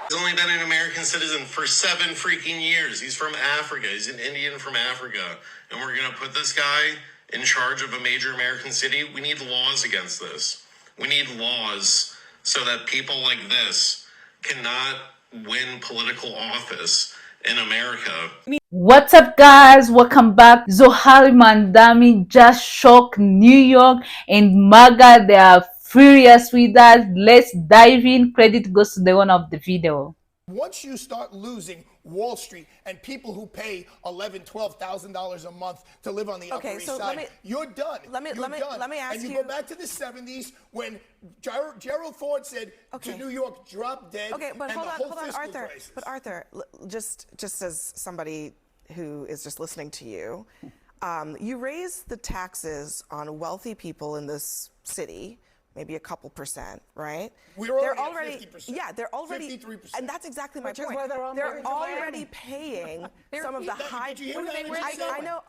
He's only been an American citizen for 7 freaking years. He's from Africa. He's an Indian from Africa. And we're going to put this guy in charge of a major American city. We need laws against this. We need laws so that people like this cannot win political office in America. What's up, guys? Welcome back. Zohran Mamdani just shocked New York and MAGA. They are furious with that. Let's dive in. Credit goes to the owner of the video. Once you start losing Wall Street and people who pay $11,000, $12,000 a month to live on the Upper East Side, you're done. Let me ask and you go back to the 70s when Gerald Ford said to New York, drop dead. Okay, but and hold on, Arthur. Crisis. But Arthur, just as somebody who is just listening to you, you raise the taxes on wealthy people in this city. Maybe a couple percent, right? They're already 50%. Yeah, they're already 53%. And that's exactly my point. They're already paying some of the high.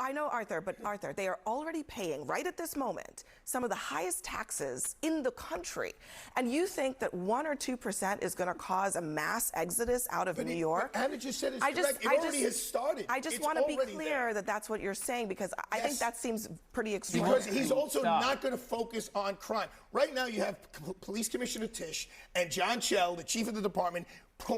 I know, Arthur, but Arthur, they are already paying right at this moment some of the highest taxes in the country. And you think that 1 or 2% is going to cause a mass exodus out of New York? Anna just said it's correct. It already has started. I just want to be clear that that's what you're saying, because I think that seems pretty extraordinary. Because he's also not going to focus on crime. Right now, you have Police Commissioner Tisch and John Chell, the chief of the department.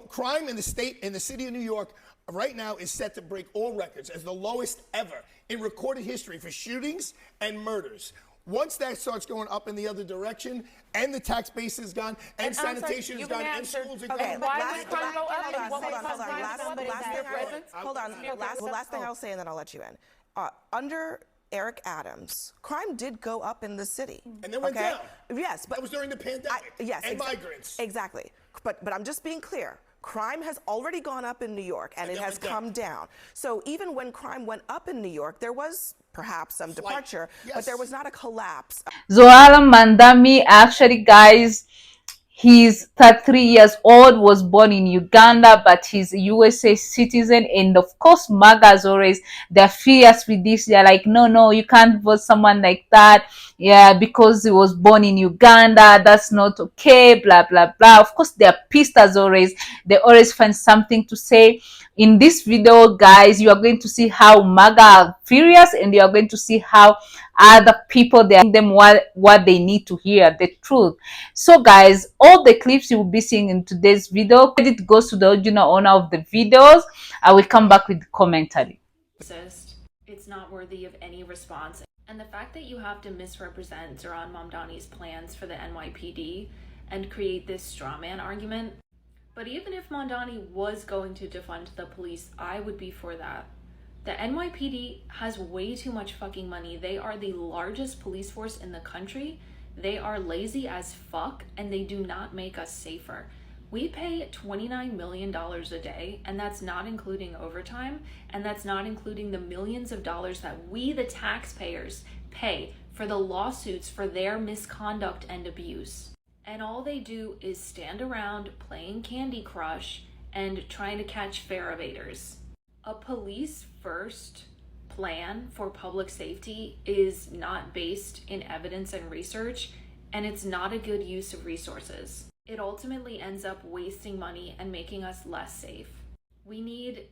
Crime in the city of New York right now is set to break all records as the lowest ever in recorded history for shootings and murders. Once that starts going up in the other direction, and the tax base is gone, and sanitation is gone, and schools are gone. Okay, last thing I'll say, and then I'll let you in. Under Eric Adams, crime did go up in the city. And then went down. Yes, but that was during the pandemic. And migrants. Exactly. But I'm just being clear. Crime has already gone up in New York, and it has come down. So even when crime went up in New York, there was perhaps some departure, but there was not a collapse. Zohran Mamdani, actually, guys, he's 33 years old, was born in Uganda, but he's a USA citizen. And of course, MAGA, as always, they're furious with this. They're like, no, you can't vote someone like that. Yeah, because he was born in Uganda, that's not okay, blah, blah, blah. Of course, they're pissed as always. They always find something to say. In this video, guys, you are going to see how MAGA are furious, and you are going to see how other people, they are telling them what they need to hear, the truth. So guys, all the clips you will be seeing in today's video, credit goes to the original owner of the videos. I will come back with the commentary. It's not worthy of any response. And the fact that you have to misrepresent Zohran Mamdani's plans for the NYPD and create this straw man argument. But even if Mamdani was going to defund the police, I would be for that. The NYPD has way too much fucking money. They are the largest police force in the country. They are lazy as fuck, and they do not make us safer. We pay $29 million a day, and that's not including overtime, and that's not including the millions of dollars that we, the taxpayers, pay for the lawsuits for their misconduct and abuse. And all they do is stand around playing Candy Crush and trying to catch fare evaders. A police first plan for public safety is not based in evidence and research, and it's not a good use of resources. It ultimately ends up wasting money and making us less safe. We need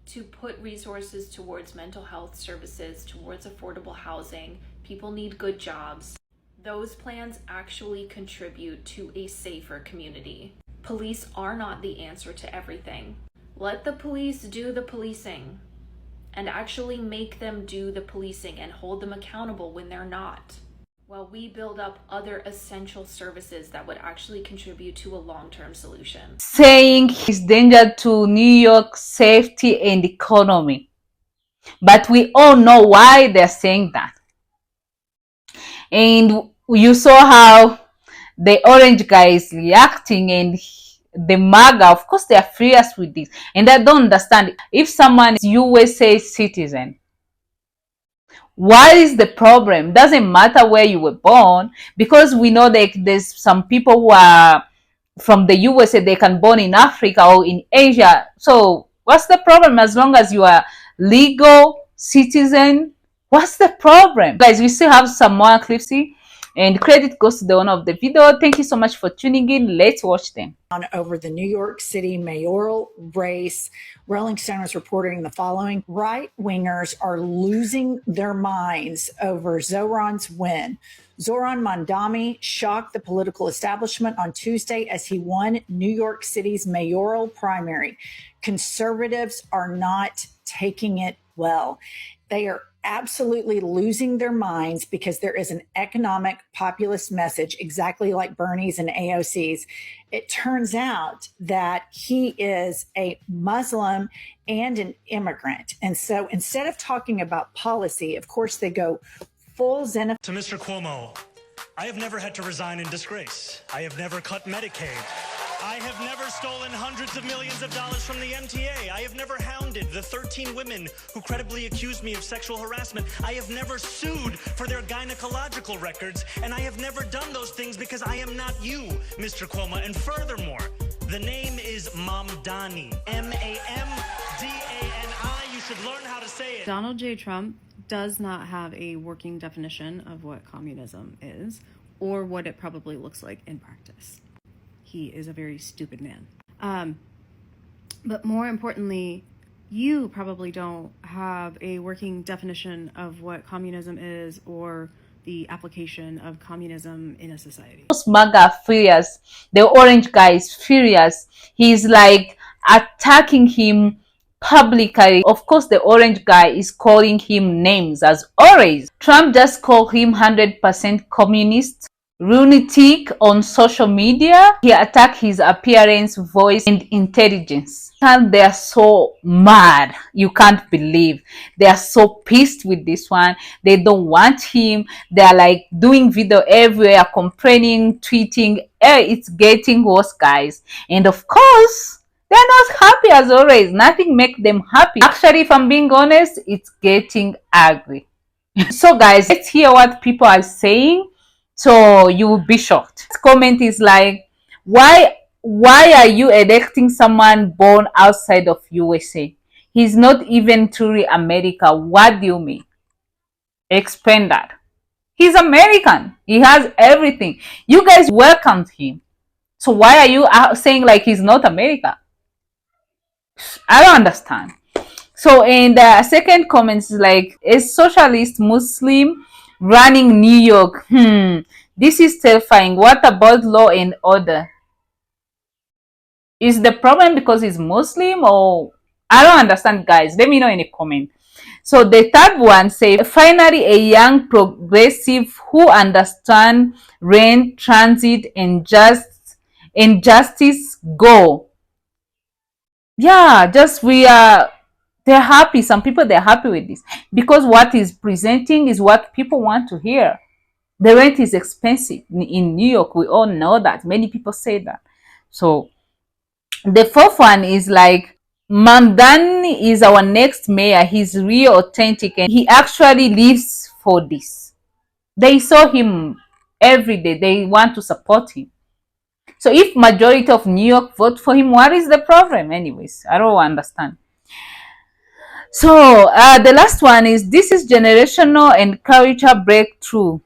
to put resources towards mental health services, towards affordable housing. People need good jobs. Those plans actually contribute to a safer community. Police are not the answer to everything. Let the police do the policing, and actually make them do the policing and hold them accountable when they're not, while we build up other essential services that would actually contribute to a long-term solution. Saying he's danger to New York's safety and economy. But we all know why they're saying that. And you saw how the orange guy is reacting, and the MAGA, of course, they are furious with this. And I don't understand. If someone is USA citizen, what is the problem? Doesn't matter where you were born, because we know that there's some people who are from the USA, they can born in Africa or in Asia. So what's the problem? As long as you are legal citizen, what's the problem? Guys, we still have some more clips here. And credit goes to the owner of the video. Thank you so much for tuning in. Let's watch them. Over the New York City mayoral race, Rolling Stone is reporting the following: right-wingers are losing their minds over Zohran's win. Zohran Mamdani shocked the political establishment on Tuesday as he won New York City's mayoral primary. Conservatives are not taking it well. They are absolutely losing their minds because there is an economic populist message, exactly like Bernie's and AOC's. It turns out that he is a Muslim and an immigrant. And so instead of talking about policy, of course, they go full xenophobic. To Mr. Cuomo, I have never had to resign in disgrace. I have never cut Medicaid. I have never stolen hundreds of millions of dollars from the MTA. I have never hounded the 13 women who credibly accused me of sexual harassment. I have never sued for their gynecological records. And I have never done those things because I am not you, Mr. Cuomo. And furthermore, the name is Mamdani. M-A-M-D-A-N-I. You should learn how to say it. Donald J. Trump does not have a working definition of what communism is or what it probably looks like in practice. He is a very stupid man. But more importantly, you probably don't have a working definition of what communism is or the application of communism in a society. MAGA furious. The orange guy is furious. He's like attacking him publicly. Of course, the orange guy is calling him names as always. Trump just called him 100% communist, lunatic on social media. He attacked his appearance, voice, and intelligence. And they're so mad. You can't believe. They are so pissed with this one. They don't want him. They're like doing video everywhere, complaining, tweeting. It's getting worse, guys. And of course, they're not happy as always. Nothing makes them happy. Actually, if I'm being honest, it's getting ugly. So guys, let's hear what people are saying. So you will be shocked. This comment is like, why are you electing someone born outside of USA? He's not even truly America. What do you mean? Explain that. He's American. He has everything. You guys welcomed him. So why are you saying like he's not America? I don't understand. So in the second comment is like, a socialist Muslim running New York. This is terrifying. What about law and order? Is the problem because he's Muslim, or I don't understand, guys? Let me know in a comment. So the third one says, finally a young progressive who understands rent, transit, and justice go. Yeah, they're happy. Some people, they're happy with this because what is presenting is what people want to hear. The rent is expensive in New York. We all know that. Many people say that. So the fourth one is like, Mamdani is our next mayor. He's real authentic and he actually lives for this. They saw him every day. They want to support him. So if majority of New York vote for him, what is the problem anyways? I don't understand. So the last one is, this is generational and culture breakthrough.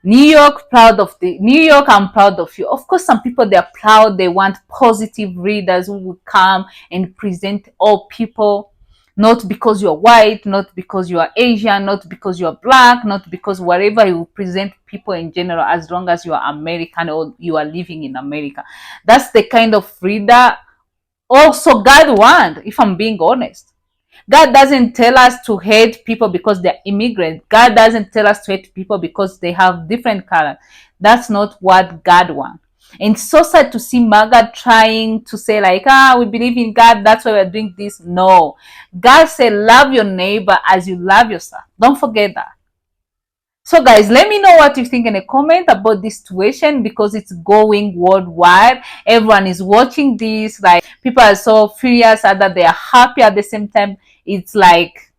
New York, I'm proud of you. Of course, some people, they're proud. They want positive readers who will come and present all people, not because you're white, not because you are Asian, not because you're black, not because whatever. You present people in general, as long as you are American or you are living in America. That's the kind of reader also God wants, if I'm being honest. God doesn't tell us to hate people because they're immigrants. God doesn't tell us to hate people because they have different color. That's not what God wants. And it's so sad to see MAGA trying to say like, we believe in God, that's why we're doing this. No. God said, love your neighbor as you love yourself. Don't forget that. So guys, let me know what you think in a comment about this situation, because it's going worldwide. Everyone is watching this. Like, people are so furious that they are happy at the same time. It's like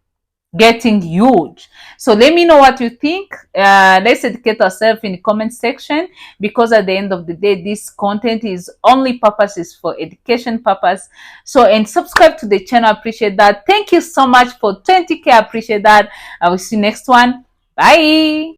getting huge. So let me know what you think. Let's educate ourselves in the comment section, because at the end of the day, this content is only purposes for education purpose. So, and subscribe to the channel. I appreciate that. Thank you so much for 20K. I appreciate that. I will see you next one. Bye.